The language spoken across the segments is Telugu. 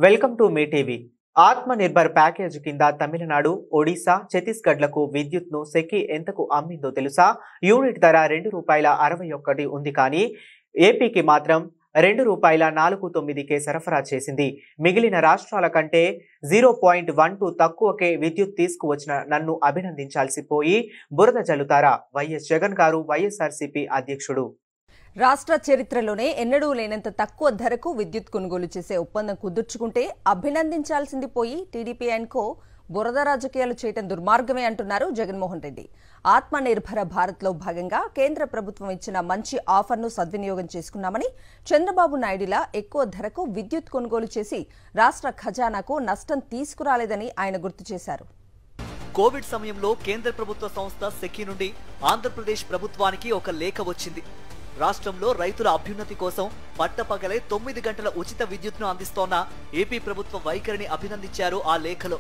Welcome to me TV. ఆత్మ నిర్భర్ ప్యాకేజ్ కింద తమిళనాడు, ఒడిశా, ఛత్తీస్గఢ్లకు విద్యుత్ను సెకీ ఎంతకు అమ్మిందో తెలుసా? యూనిట్ ధర ₹2.61 ఉంది, కానీ ఏపీకి మాత్రం ₹2.49కే సరఫరా చేసింది. మిగిలిన రాష్ట్రాల కంటే 0.12 తక్కువకే విద్యుత్ తీసుకువచ్చిన నన్ను అభినందించాల్సి పోయి బురద జల్లుతారా? వైఎస్ జగన్ గారు, వైఎస్ఆర్సీపీ అధ్యక్షుడు. రాష్ట్ర చరిత్రలోనే ఎన్నడూ లేనంత తక్కువ ధరకు విద్యుత్ కొనుగోలు చేసే ఒప్పందం కుదుర్చుకుంటే అభినందించాల్సింది పోయి టీడీపీ అండ్ కో బురద రాజకీయాలు చేయటం దుర్మార్గమే అంటున్నారు జగన్మోహన్ రెడ్డి. ఆత్మ నిర్భర భారత్లో భాగంగా కేంద్ర ప్రభుత్వం ఇచ్చిన మంచి ఆఫర్ను సద్వినియోగం చేసుకున్నామని, చంద్రబాబు నాయుడులా ఎక్కువ ధరకు విద్యుత్ కొనుగోలు చేసి రాష్ట్ర ఖజానాకు నష్టం తీసుకురాలేదని ఆయన గుర్తు చేశారు. కోవిడ్ సమయంలో కేంద్ర ప్రభుత్వ సంస్థ సెకీ నుండి ఆంధ్రప్రదేశ్ ప్రభుత్వానికి ఒక లేఖ వచ్చింది. రాష్ట్రంలో రైతుల అభ్యున్నతి కోసం పట్టపగలే 9 గంటల ఉచిత విద్యుత్ను అందిస్తోన్న ఏపీ ప్రభుత్వ వైఖరిని అభినందించారు ఆ లేఖలో.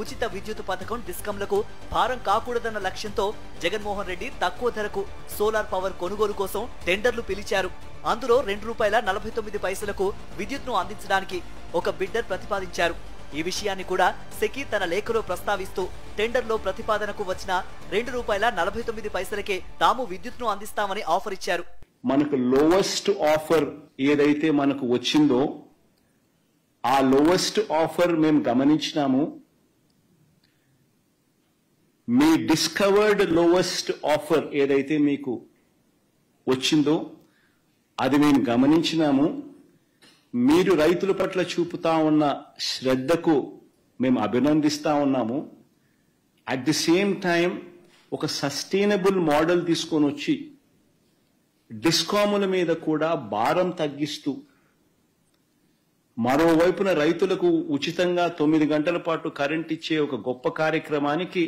ఉచిత విద్యుత్ పథకం డిస్కంలకు భారం కాకూడదన్న లక్ష్యంతో జగన్మోహన్ రెడ్డి తక్కువ ధరకు సోలార్ పవర్ కొనుగోలు కోసం టెండర్లు పిలిచారు. అందులో ₹2.49 విద్యుత్ను అందించడానికి ఒక బిడ్డర్ ప్రతిపాదించారు. ఈ విషయాన్ని కూడా సెకీ తన లేఖలో ప్రస్తావిస్తూ టెండర్లో ప్రతిపాదనకు వచ్చిన ₹2.49కే తాము విద్యుత్ను అందిస్తామని ఆఫర్ ఇచ్చారు. మనకు లోవెస్ట్ ఆఫర్ ఏదైతే మనకు వచ్చిందో ఆ లోవెస్ట్ ఆఫర్ మేము గమనించినాము. మీ డిస్కవర్డ్ లోవెస్ట్ ఆఫర్ ఏదైతే మీకు వచ్చిందో అది మేము గమనించినాము. మీరు రైతుల పట్ల చూపుతా ఉన్న శ్రద్ధకు మేము అభినందిస్తా ఉన్నాము. అట్ ది సేమ్ టైం ఒక సస్టైనబుల్ మోడల్ తీసుకొని వచ్చి డిస్కాముల మీద కూడా భారం తగ్గిస్తూ, మరోవైపున రైతులకు ఉచితంగా 9 గంటల పాటు కరెంట్ ఇచ్చే ఒక గొప్ప కార్యక్రమానికి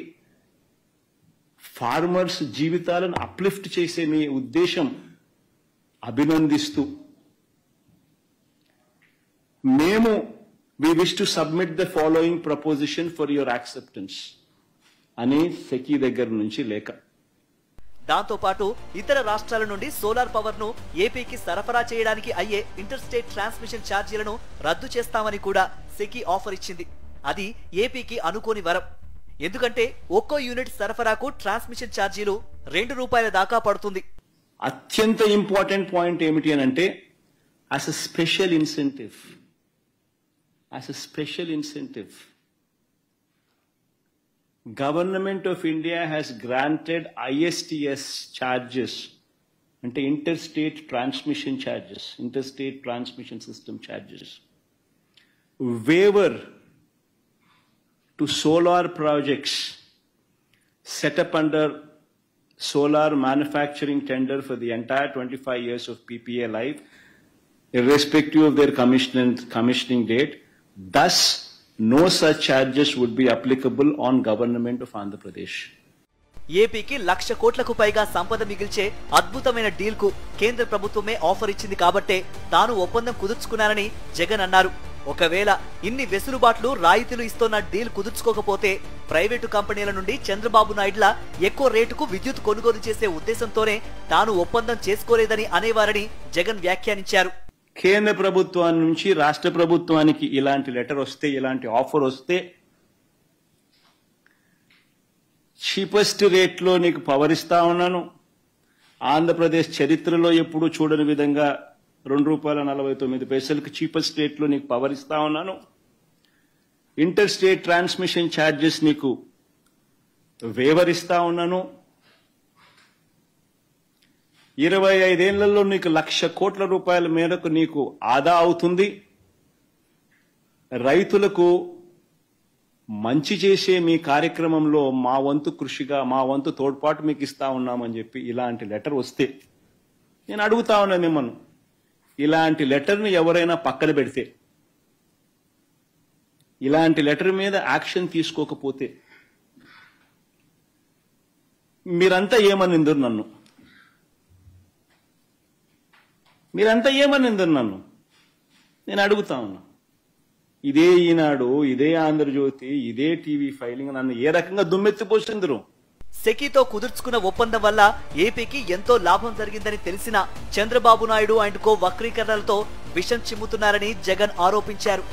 ఫార్మర్స్ జీవితాలను అప్లిఫ్ట్ చేసే మీ ఉద్దేశం అభినందిస్తూ మేము we wish to submit the following proposition for your acceptance అని సెకీ దగ్గర నుంచి లేఖ. దాంతో పాటు ఇతర రాష్ట్రాల నుండి సోలార్ పవర్ ను ఏపీకి సరఫరా చేయడానికి అయ్యే ఇంటర్ స్టేట్ ట్రాన్స్మిషన్ ఛార్జీలను రద్దు చేస్తామని కూడా సెకీ ఆఫర్ ఇచ్చింది. అది ఏపీకి అనుకోని వరం. ఎందుకంటే ఒక్కో యూనిట్ సరఫరాకు ట్రాన్స్మిషన్ ఛార్జీలు ₹2 దాకా పడుతుంది. అత్యంత ఇంపార్టెంట్ పాయింట్ ఏమిటి అని అంటే, as a special incentive Government of India has granted ISTS charges, ante interstate transmission system charges, waiver to solar projects set up under solar manufacturing tender for the entire 25 years of PPA life, irrespective of their commissioning date. Thus, no such charges would be applicable on government of Andhra Pradesh. ఏపీకి 1,00,000 కోట్లకు పైగా సంపద మిగిల్చే అద్భుతమైన డీల్ కు కేంద్ర ప్రభుత్వమే ఆఫర్ ఇచ్చింది కాబట్టే తాను ఒప్పందం కుదుర్చుకున్నానని జగన్ అన్నారు. ఒకవేళ ఇన్ని వెసులుబాట్లు రాయితీలు ఇస్తున్న డీల్ కుదుర్చుకోకపోతే ప్రైవేటు కంపెనీల నుండి చంద్రబాబు నాయుడులా ఎక్కువ రేటుకు విద్యుత్ కొనుగోలు చేసే ఉద్దేశంతోనే తాను ఒప్పందం చేసుకోలేదని అనేవారని జగన్ వ్యాఖ్యానించారు. కేంద్ర ప్రభుత్వాన్ని నుంచి రాష్ట్ర ప్రభుత్వానికి ఇలాంటి లెటర్ వస్తే, ఇలాంటి ఆఫర్ వస్తే, చీపెస్ట్ రేట్లో నీకు పవర్ ఇస్తా ఉన్నాను, ఆంధ్రప్రదేశ్ చరిత్రలో ఎప్పుడూ చూడని విధంగా ₹2.49కి చీపెస్ట్ రేట్లో నీకు పవర్ ఇస్తా ఉన్నాను, ఇంటర్ స్టేట్ ట్రాన్స్మిషన్ ఛార్జెస్ నీకు వేవర్ ఇస్తా ఉన్నాను, 25 ఏళ్లలో నీకు ₹1,00,000 కోట్ల మేరకు నీకు ఆదా అవుతుంది, రైతులకు మంచి చేసే మీ కార్యక్రమంలో మా వంతు కృషిగా, మా వంతు తోడ్పాటు మీకు ఇస్తా ఉన్నామని చెప్పి ఇలాంటి లెటర్ వస్తే, నేను అడుగుతా ఉన్నా మిమ్మల్ని, ఇలాంటి లెటర్ని ఎవరైనా పక్కన పెడితే, ఇలాంటి లెటర్ మీద యాక్షన్ తీసుకోకపోతే మీరంతా ఏమనిందరు నన్ను? నేను అడుగుతా ఉన్నా. ఇదే ఈనాడు, ఇదే ఆంధ్రజ్యోతి, ఇదే టీవీ ఫైలింగ్ నన్ను ఏ రకంగా దుమ్మెత్తిపోసిందరు? సెకీతో కుదుర్చుకున్న ఒప్పందం వల్ల ఏపీకి ఎంతో లాభం జరిగిందని తెలిసిన చంద్రబాబు నాయుడు అండ్ కో వక్రీకరణలతో విషం చిమ్ముతున్నారని జగన్ ఆరోపించారు.